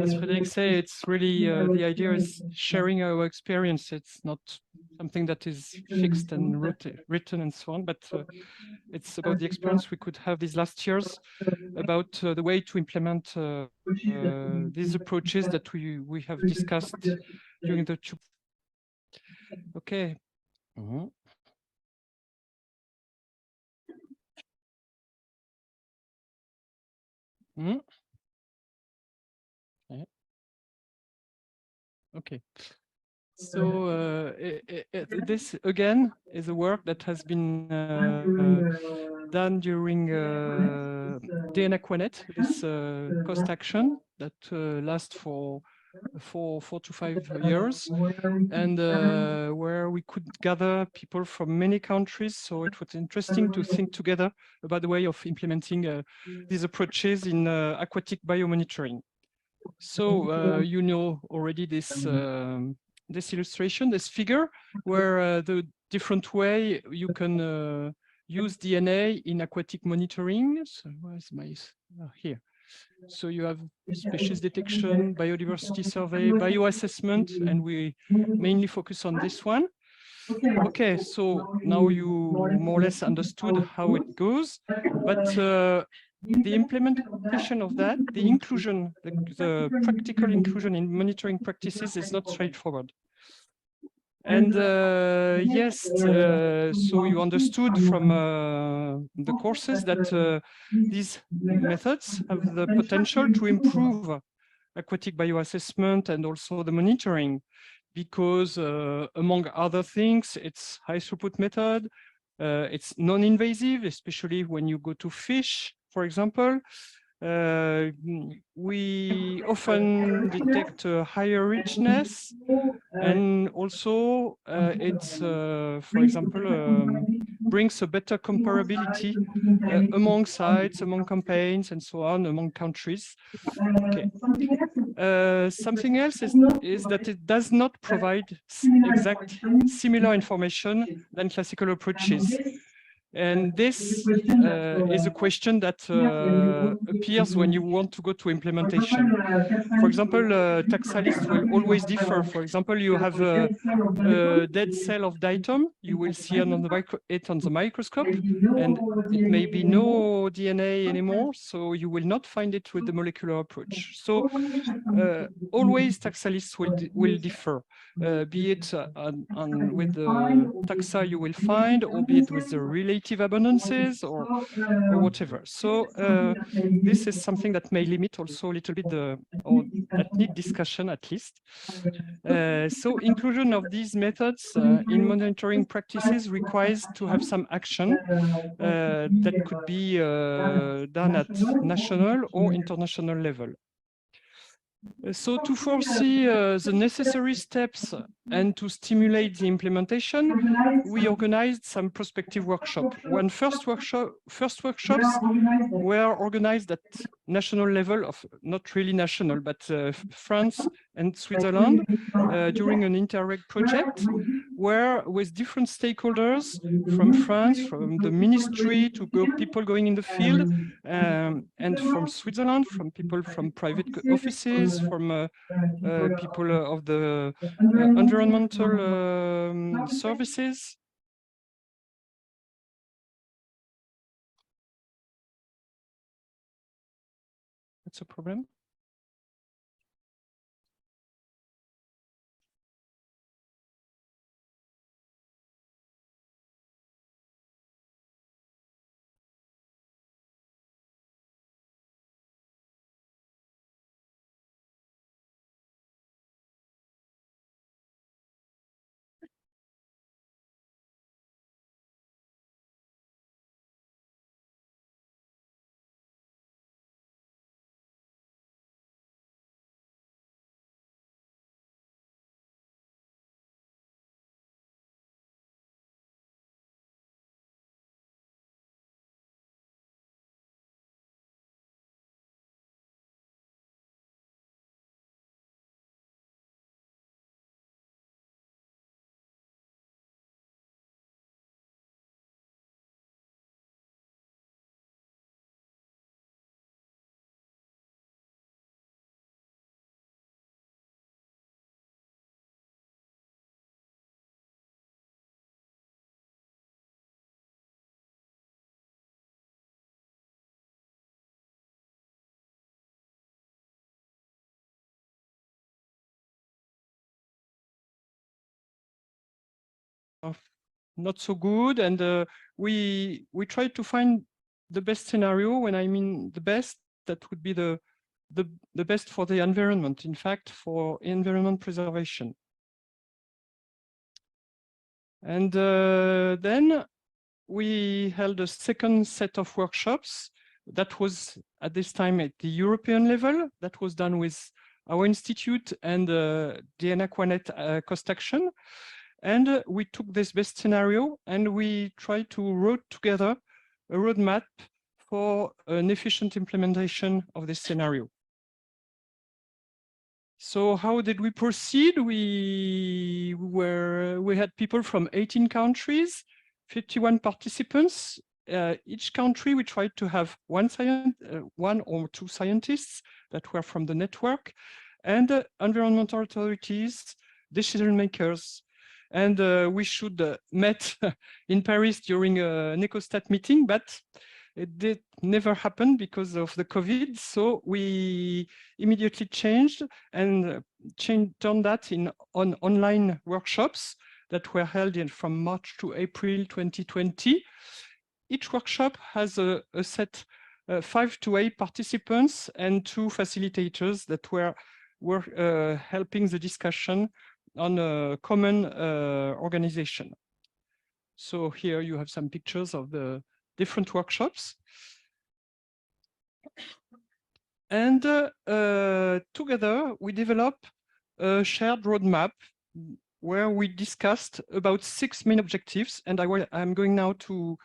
as Frédéric said, it's really the idea is sharing our experience. It's not something that is fixed and written and so on, but it's about the experience we could have these last years about the way to implement these approaches that we have discussed during the two. Okay. Mm-hmm. Mm-hmm. Yeah. Okay. So this again is a work that has been done during DNA Quanet, this cost action that lasts for 4 to 5 years, and where we could gather people from many countries. So it was interesting to think together about the way of implementing these approaches in aquatic biomonitoring. So you know already this this illustration, this figure, where the different way you can use DNA in aquatic monitoring. So where's my here? So you have species detection, biodiversity survey, bioassessment, and we mainly focus on this one. Okay, so now you more or less understood how it goes, but the implementation of that, the inclusion, the practical inclusion in monitoring practices is not straightforward. And yes, so you understood from the courses that these methods have the potential to improve aquatic bioassessment and also the monitoring, because among other things, it's high throughput method, it's non-invasive, especially when you go to fish, for example. We often detect a higher richness, and also it's, for example, brings a better comparability among sites, among campaigns, and so on, among countries. Okay. Something else is that it does not provide exact similar information than classical approaches. And this is a question that appears when you want to go to implementation. For example, taxa list will always differ. For example, you have a dead cell of diatom, you will see it on the microscope, and it may be no DNA anymore, so you will not find it with the molecular approach. So always taxa lists will differ, be it with the taxa you will find, or be it with the relative abundances or whatever. So this is something that may limit also a little bit or that need discussion at least. So inclusion of these methods in monitoring practices requires to have some action that could be done at national or international level. So to foresee the necessary steps and to stimulate the implementation, we organized some prospective workshops. First workshops were organized at national level, of not really national, but France and Switzerland during an Interreg project, where with different stakeholders from France, from the ministry to people going in the field, and from Switzerland, from people from private offices, from people of the environmental services. That's a problem. not so good, and we tried to find the best scenario. When I mean the best, that would be the best for the environment, in fact, for environment preservation. And then we held a second set of workshops that was at this time at the European level. That was done with our institute and the Aquanet Cost Action. And we took this best scenario and we tried to write together a roadmap for an efficient implementation of this scenario. So how did we proceed? We had people from 18 countries, 51 participants. Each country, we tried to have one or two scientists that were from the network, and environmental authorities, decision makers. And we should met in Paris during an EcoStat meeting, but it did never happen because of the COVID. So we immediately changed and turned that on online workshops that were held from March to April 2020. Each workshop has a set 5 to 8 participants and 2 facilitators that were helping the discussion on a common organization. So here you have some pictures of the different workshops. And together we developed a shared roadmap where we discussed about 6 main objectives, and I'm going now to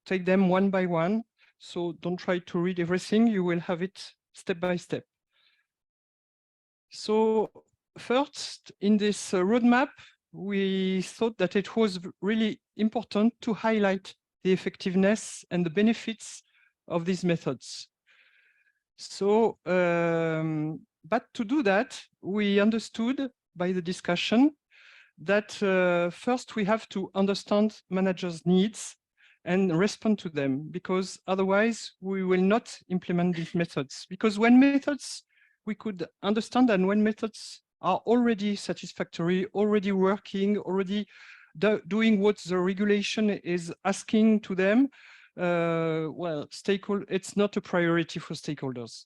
take them one by one. So don't try to read everything, you will have it step by step. So first, in this roadmap, we thought that it was really important to highlight the effectiveness and the benefits of these methods. So, but to do that, we understood by the discussion that first we have to understand managers' needs and respond to them, because otherwise we will not implement these methods. Because when methods we could understand, and when methods are already satisfactory, already working, already doing what the regulation is asking to them, well, it's not a priority for stakeholders.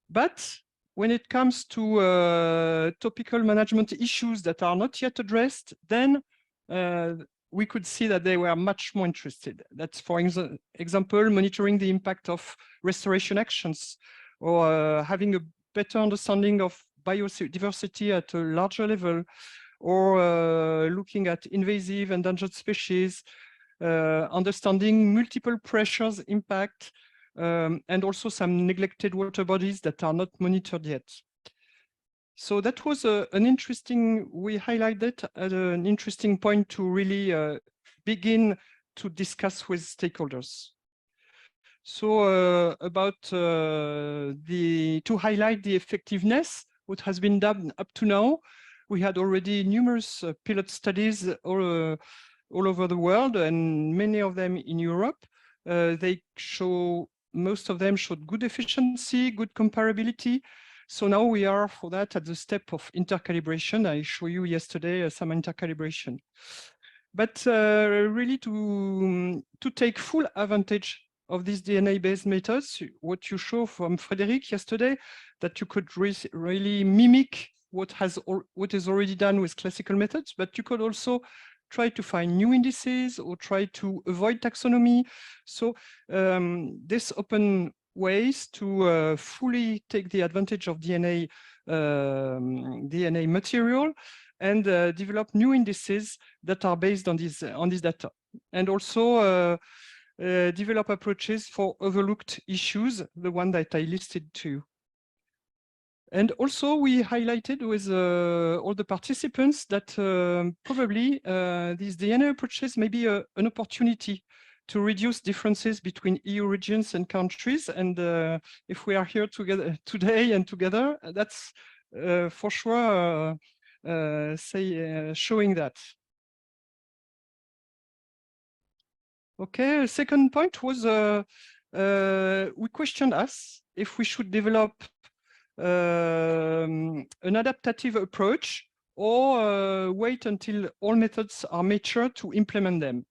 But when it comes to topical management issues that are not yet addressed, then we could see that they were much more interested. That's, for example, monitoring the impact of restoration actions, or having a better understanding of biodiversity at a larger level, or looking at invasive endangered species, understanding multiple pressures impact, and also some neglected water bodies that are not monitored yet. So that was an interesting, we highlighted as an interesting point to really begin to discuss with stakeholders. So to highlight the effectiveness, what has been done up to now, we had already numerous pilot studies all over the world, and many of them in Europe. Most of them showed good efficiency, good comparability. So now we are for that at the step of intercalibration. I showed you yesterday some intercalibration. But really to take full advantage of these DNA-based methods, what you show from Frédéric yesterday, that you could really mimic what is already done with classical methods, but you could also try to find new indices or try to avoid taxonomy. So this open ways to fully take the advantage of DNA material and develop new indices that are based on this data, and also develop approaches for overlooked issues, the one that I listed too. And also we highlighted with all the participants that probably these DNA approaches may be an opportunity to reduce differences between EU regions and countries. And if we are here together today and together, that's for sure showing that. Okay, second point was we questioned us if we should develop an adaptative approach or wait until all methods are mature to implement them.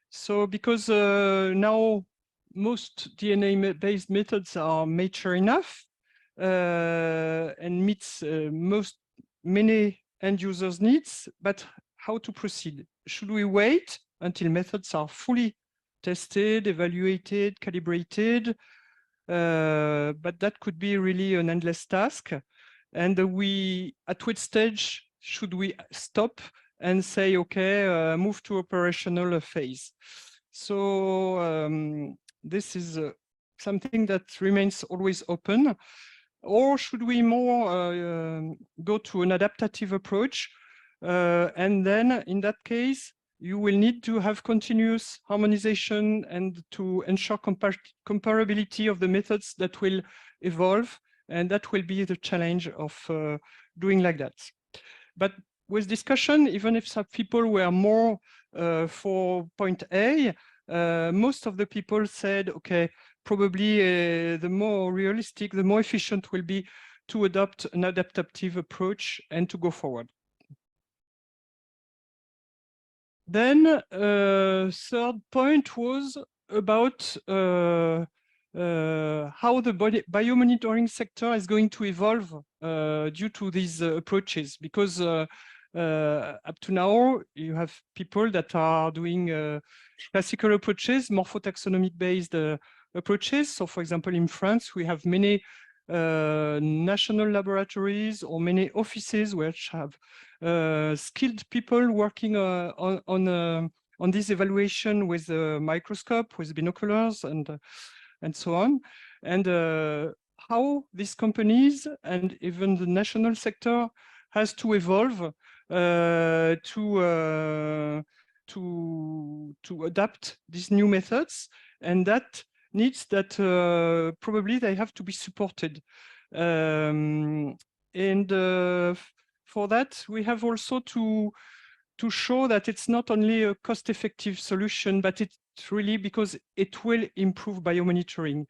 So because now most DNA-based methods are mature enough and meets many end users' needs, but how to proceed? Should we wait until methods are fully tested, evaluated, calibrated? But that could be really an endless task. And at what stage should we stop and say, okay, move to operational phase? So this is something that remains always open. Or should we more go to an adaptative approach? And then in that case, you will need to have continuous harmonization and to ensure comparability of the methods that will evolve. And that will be the challenge of doing like that. But with discussion, even if some people were more for point A, most of the people said, okay, probably the more realistic, the more efficient will be to adopt an adaptive approach and to go forward. Then third point was about how the biomonitoring sector is going to evolve due to these approaches, because up to now, you have people that are doing classical approaches, morphotaxonomic-based approaches. So for example, in France, we have many national laboratories or many offices which have skilled people working on this evaluation with a microscope, with binoculars, and so on. And how these companies and even the national sector has to evolve to adapt these new methods, and that needs that probably they have to be supported. For that, we have also to show that it's not only a cost-effective solution, but it's really because it will improve biomonitoring.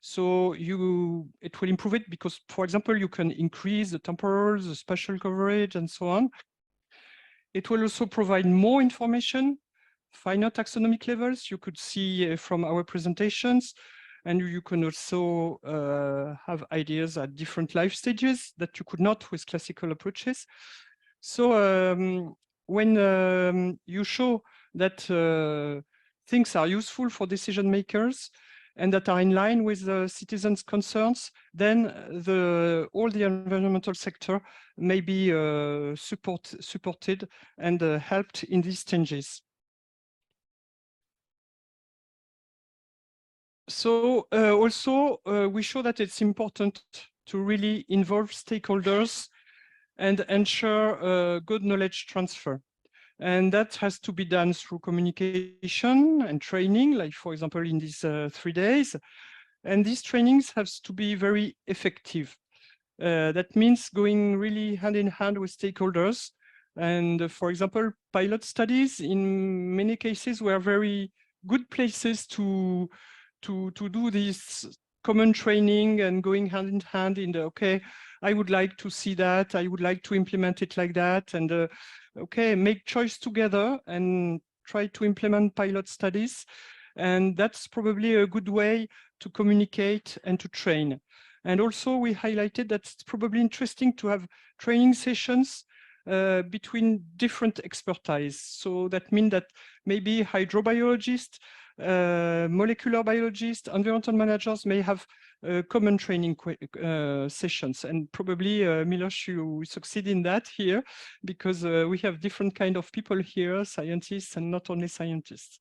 So it will improve it because, for example, you can increase the temporal, the spatial coverage, and so on. It will also provide more information, finer taxonomic levels. You could see from our presentations, and you can also have ideas at different life stages that you could not with classical approaches. So when you show that things are useful for decision makers and that are in line with the citizens' concerns, then all the environmental sector may be supported and helped in these changes. So also, we show that it's important to really involve stakeholders and ensure good knowledge transfer. And that has to be done through communication and training, like, for example, in these 3 days. And these trainings have to be very effective. That means going really hand in hand with stakeholders. And for example, pilot studies in many cases were very good places to do this common training and going hand in hand in the, okay, I would like to see that, I would like to implement it like that, and okay, make choice together and try to implement pilot studies. And that's probably a good way to communicate and to train. And also we highlighted that it's probably interesting to have training sessions between different expertise. So that means that maybe hydrobiologists, molecular biologists, environmental managers may have common training sessions, and probably Miloš, you succeed in that here, because we have different kind of people here, scientists and not only scientists.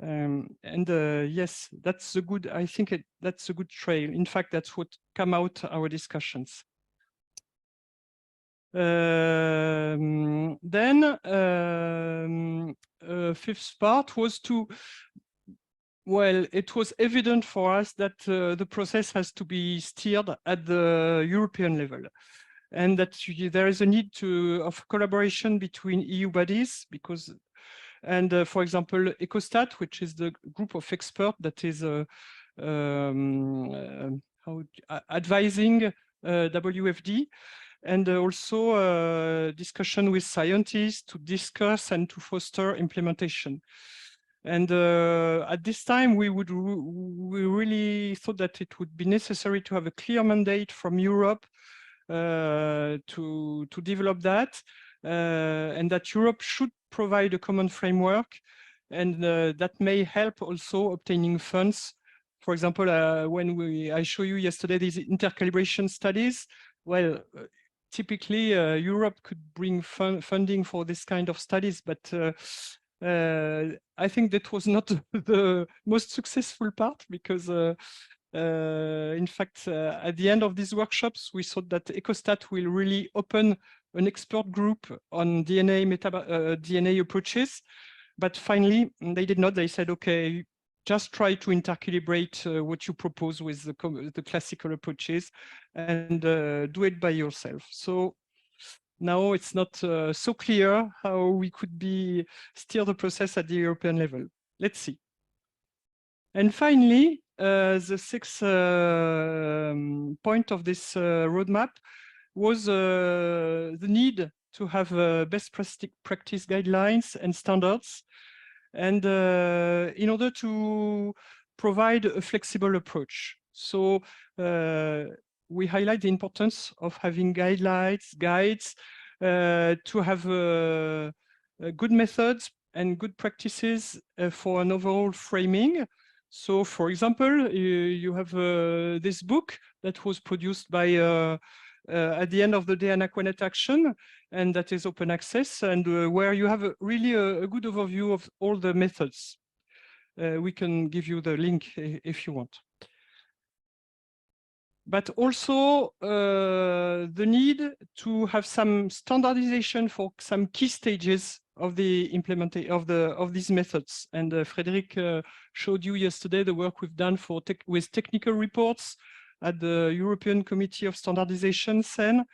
Yes, that's a good, I think that's a good trail. In fact, that's what come out our discussions. Fifth part was well, it was evident for us that the process has to be steered at the European level, and that there is a need of collaboration between EU bodies, because, and for example, EcoStat, which is the group of experts that is advising WFD, and also discussion with scientists to discuss and to foster implementation. And at this time, we really thought that it would be necessary to have a clear mandate from Europe to develop that, and that Europe should provide a common framework, and that may help also obtaining funds. For example, when I show you yesterday these intercalibration studies, well, typically Europe could bring funding for this kind of studies, but I think that was not the most successful part, because in fact, at the end of these workshops, we thought that EcoStat will really open an expert group on DNA approaches, but finally they did not. They said, okay, just try to intercalibrate what you propose with the classical approaches, and do it by yourself. So now it's not so clear how we could steer the process at the European level. Let's see. And finally, the sixth point of this roadmap was the need to have best practice guidelines and standards, and in order to provide a flexible approach. So we highlight the importance of having guides, to have good methods and good practices for an overall framing. So, for example, you have this book that was produced by, at the end of the day, an Aquanet Action, and that is open access, and where you have really a good overview of all the methods. We can give you the link if you want. But also the need to have some standardization for some key stages of the implementation of these methods. And Frédéric showed you yesterday the work we've done with technical reports at the European Committee of Standardization, CEN.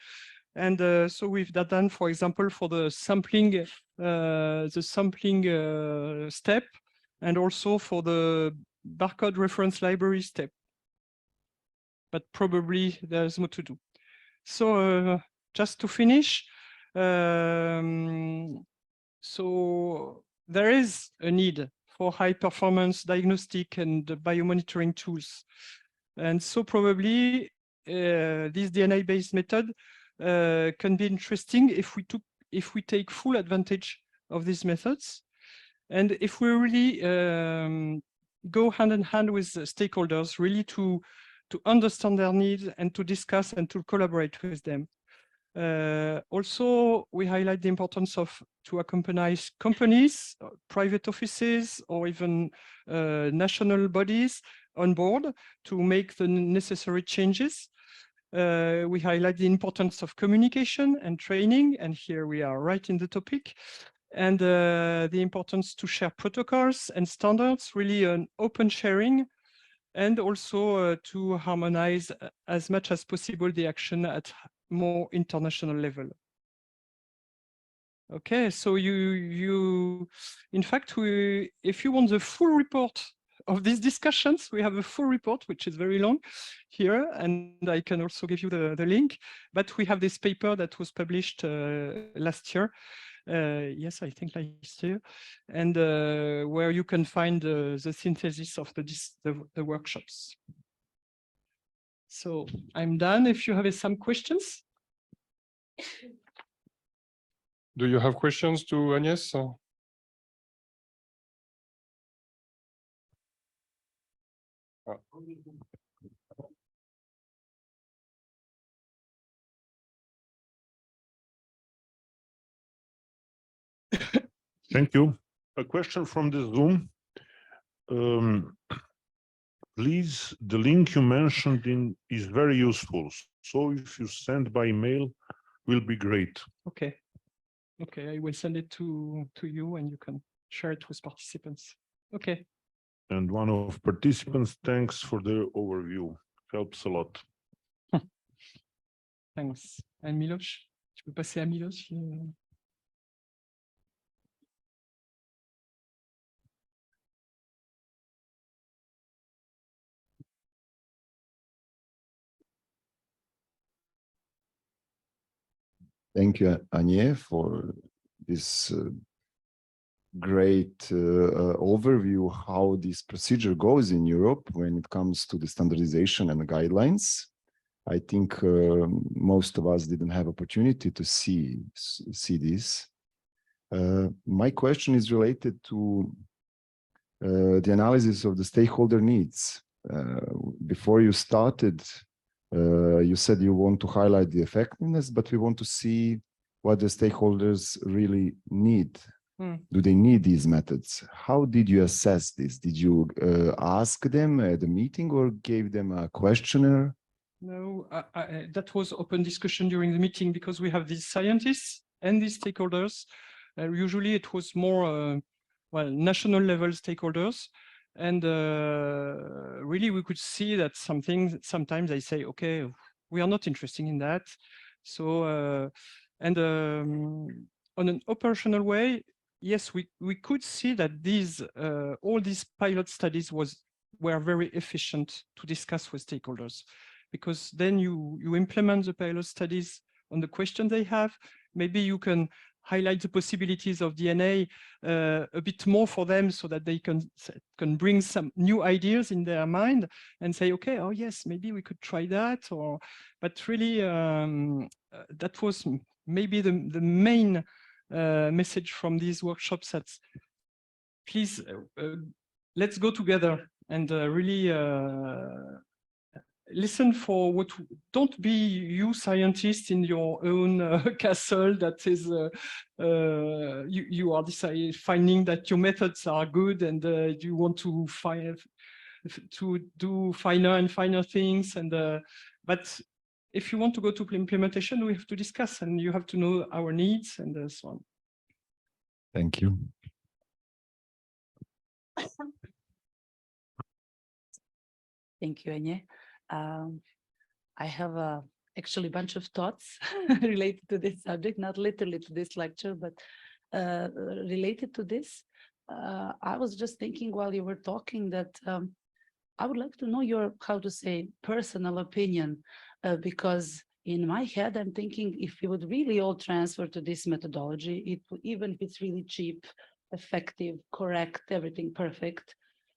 And so we've done, for example, for the sampling step, and also for the barcode reference library step. But probably there's more to do. So just to finish, so there is a need for high performance diagnostic and biomonitoring tools. And so probably this DNA-based method can be interesting if we take full advantage of these methods, and if we really go hand in hand with stakeholders, really to understand their needs and to discuss and to collaborate with them. Also, we highlight the importance to accompany companies, private offices, or even national bodies on board to make the necessary changes. We highlight the importance of communication and training, and here we are right in the topic, and the importance to share protocols and standards, really an open sharing, and also to harmonize as much as possible the action at more international level. Okay, so in fact, if you want the full report of these discussions, we have a full report, which is very long here, and I can also give you the link, but we have this paper that was published last year. Yes, I think last year, and where you can find the synthesis of the workshops. So I'm done. If you have some questions. Do you have questions to Agnès? Thank you. A question from the Zoom. Please, the link you mentioned is very useful. So if you send by email, will be great. Okay. Okay, I will send it to you, and you can share it with participants. Okay. And one of participants, thanks for the overview. Helps a lot. Thanks. And Miloš, tu peux passer à Miloš. Thank you, Anye, for this great overview how this procedure goes in Europe when it comes to the standardization and the guidelines. I think most of us didn't have opportunity to see this. My question is related to the analysis of the stakeholder needs. Before you started, you said you want to highlight the effectiveness, but we want to see what the stakeholders really need. Do they need these methods? How did you assess this? Did you ask them at the meeting or gave them a questionnaire? No, that was open discussion during the meeting because we have these scientists and these stakeholders. Usually it was more, well, national level stakeholders. And really we could see that sometimes they say, okay, we are not interested in that. So, on an operational way, yes, we could see that these all these pilot studies were very efficient to discuss with stakeholders, because then you implement the pilot studies on the question they have. Maybe you can highlight the possibilities of DNA a bit more for them so that they can bring some new ideas in their mind and say, okay, oh yes, maybe we could try that. Or, but really, that was maybe the main message from these workshops, that please let's go together and really listen for what. Don't be you scientists in your own castle that is you are finding that your methods are good and you want to do finer and finer things, and but if you want to go to implementation, we have to discuss and you have to know our needs and so on. Thank you. Thank you, Anye. I have actually a bunch of thoughts related to this subject, not literally to this lecture, but related to this. I was just thinking while you were talking that I would like to know your, how to say, personal opinion, because in my head, I'm thinking if we would really all transfer to this methodology, even if it's really cheap, effective, correct, everything perfect,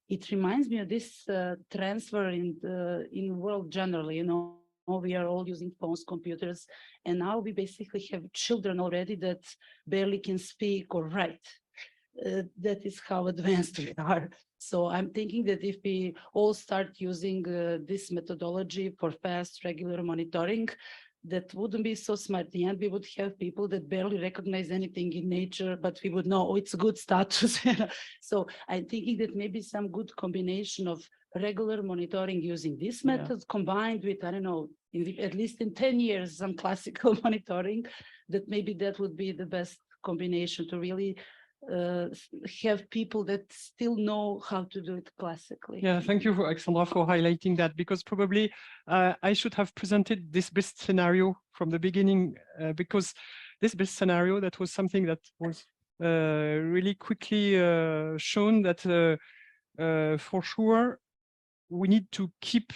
it reminds me of this transfer in world generally. You know, we are all using phones, computers, and now we basically have children already that barely can speak or write. That is how advanced we are. So I'm thinking that if we all start using this methodology for fast, regular monitoring, that wouldn't be so smart. In the end, we would have people that barely recognize anything in nature, but we would know, oh, it's a good status. So I'm thinking that maybe some good combination of regular monitoring using this method combined with, I don't know, at least in 10 years, some classical monitoring, that maybe that would be the best combination to really have people that still know how to do it classically. Yeah, thank you, Alexandra, for highlighting that, because probably I should have presented this best scenario from the beginning, because this best scenario, that was something that was really quickly shown that for sure we need to keep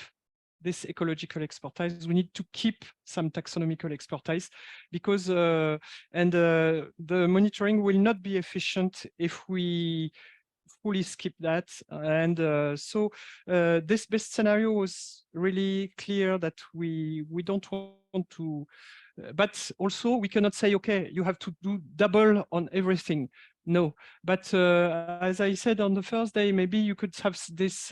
this ecological expertise. We need to keep some taxonomical expertise, because the monitoring will not be efficient if we fully skip that. And so this best scenario was really clear that we don't want to, but also we cannot say, okay, you have to do double on everything. No, but as I said on the first day, maybe you could have this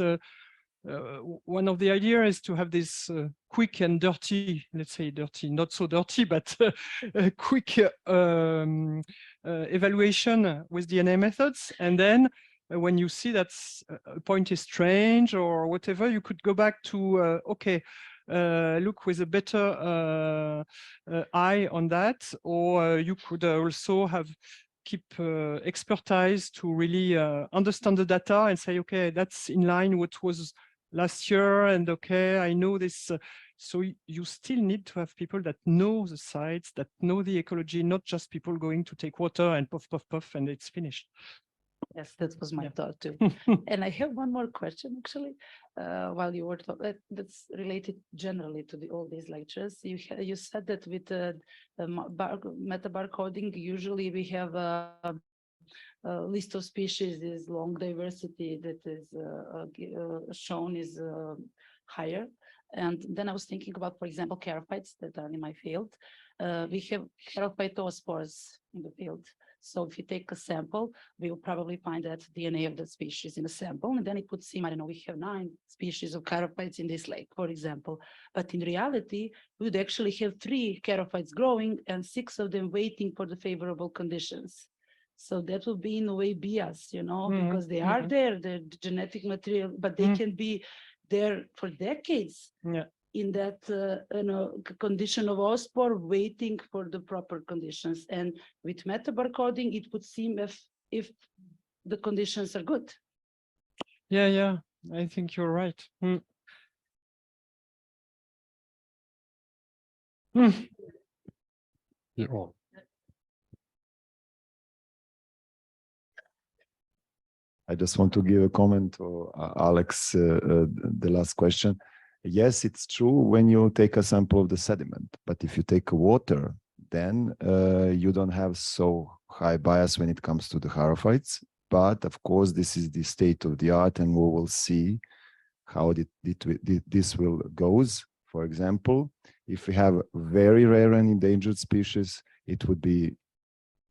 one of the ideas is to have this quick and dirty, let's say dirty, not so dirty, but quick evaluation with DNA methods. And then when you see that a point is strange or whatever, you could go back to, okay, look with a better eye on that, or you could also keep expertise to really understand the data and say, okay, that's in line with what was last year, and okay, I know this. So you still need to have people that know the sites, that know the ecology, not just people going to take water and puff, puff, puff, and it's finished. Yes, that was my thought too. And I have one more question, actually, while you were talking, that's related generally to all these lectures. You said that with the meta barcoding, usually we have a list of species is long diversity that is shown is higher. And then I was thinking about, for example, charophytes that are in my field. We have charophytospores in the field. So if you take a sample, we will probably find that DNA of the species in a sample, and then it would seem, I don't know, we have 9 species of charophytes in this lake, for example. But in reality, we would actually have 3 charophytes growing and 6 of them waiting for the favorable conditions. So that will be in a way bias, you know, because they are there, the genetic material, but they can be there for decades. Yeah. In that condition of oospore, waiting for the proper conditions. And with metabarcoding, it would seem if the conditions are good. Yeah, I think you're right. Yeah. I just want to give a comment to Alex, the last question. Yes, it's true when you take a sample of the sediment, but if you take water, then you don't have so high bias when it comes to the charophytes. But of course, this is the state of the art, and we will see how this will goes. For example, if we have very rare and endangered species, it would be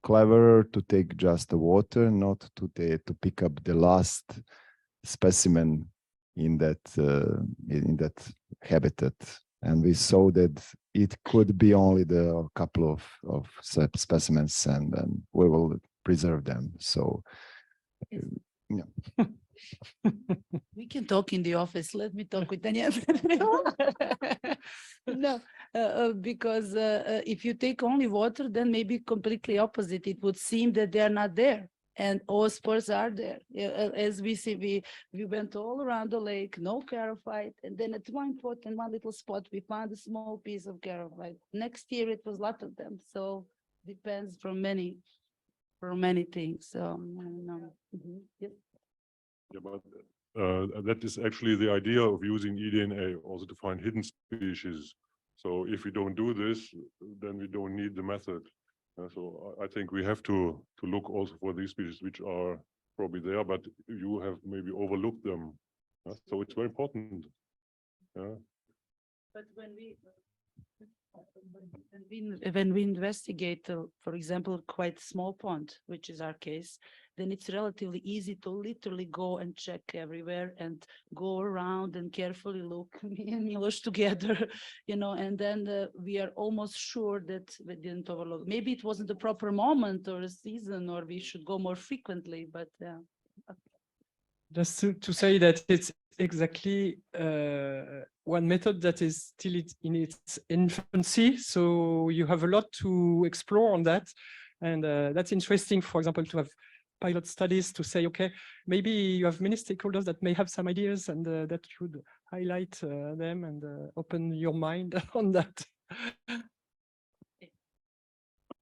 cleverer to take just the water, not to pick up the last specimen in that habitat. And we saw that it could be only a couple of specimens, and then we will preserve them. So, yeah. We can talk in the office. Let me talk with Daniel. No, because if you take only water, then maybe completely opposite. It would seem that they are not there, and oospores are there. As we see, we went all around the lake, no charophyte, and then at one point in one little spot, we found a small piece of charophyte. Next year, it was a lot of them. So depends from many things. So I don't know. Yes. Yeah, but that is actually the idea of using eDNA, also to find hidden species. So if we don't do this, then we don't need the method. So I think we have to look also for these species which are probably there, but you have maybe overlooked them. So it's very important. But when we investigate, for example, quite small pond, which is our case, then it's relatively easy to literally go and check everywhere and go around and carefully look, me and Miloš together, you know, and then we are almost sure that we didn't overlook. Maybe it wasn't the proper moment or a season, or we should go more frequently, but yeah. Just to say that it's exactly one method that is still in its infancy. So you have a lot to explore on that. And that's interesting, for example, to have pilot studies to say, okay, maybe you have many stakeholders that may have some ideas, and that should highlight them and open your mind on that.